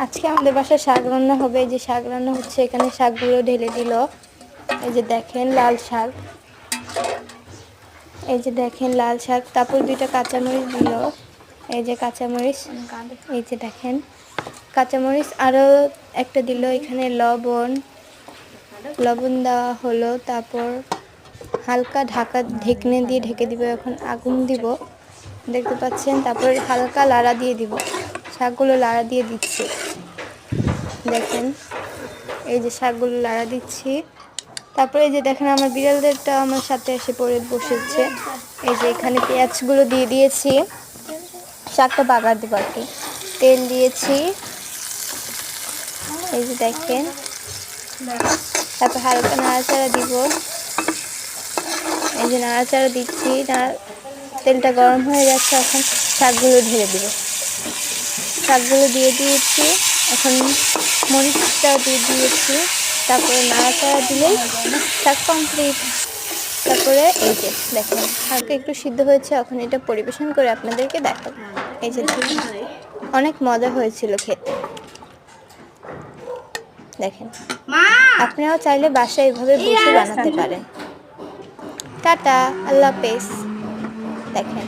আজকে আমাদের বাসায় শাক রান্না হবে। এই যে শাক রান্না হচ্ছে, এখানে শাকগুলো ঢেলে দিল। এই যে দেখেন লাল শাক, এই যে দেখেন লাল শাক। তারপর 2টা কাঁচামরিচ দিল, এই যে কাঁচামরিচ, এই যে দেখেন কাঁচামরিচ। আরও একটা দিল এখানে লবণ, লবণ দেওয়া হলো। তারপর হালকা ঢেকনে দিয়ে ঢেকে দিব। এখন আগুন দিব, দেখতে পাচ্ছেন। তারপর হালকা লাড়া দিয়ে দিব, শাকগুলো লাড়া দিয়ে দিচ্ছি। দেখেন এই যে শাকগুলো লাড়া দিচ্ছি। তারপরে এই যে দেখেন আমার বিড়ালদেরটা আমার সাথে এসে পড়ে বসেছে। এই যে এখানে পেঁয়াজগুলো দিয়ে দিয়েছি, শাকটা বাগার দেবো আর কি। তেল দিয়েছি, এই যে দেখেন। তারপর হালকা নাড়াচাড়া দিব, এই যে নাড়াচাড়া দিচ্ছি। তেলটা গরম হয়ে যাচ্ছে, এখন শাকগুলো ঢেলে দিব। শাকগুলো দিয়ে দিয়েছি, এখন মরিচটাও দিয়ে দিয়েছি। তারপরে নাড়াচাড়া দিলেই শাক কমপ্লিট। তারপরে এই যে দেখেন হালকা একটু সিদ্ধ হয়েছে, এখন এটা পরিবেশন করে আপনাদেরকে দেখাবো। এই যে অনেক মজা হয়েছিল খেতে। দেখেন আপনারাও চাইলে বাসায় এভাবে বসে বানাতে পারেন। টাটা, আল্লাহ হাফেজ। দেখেন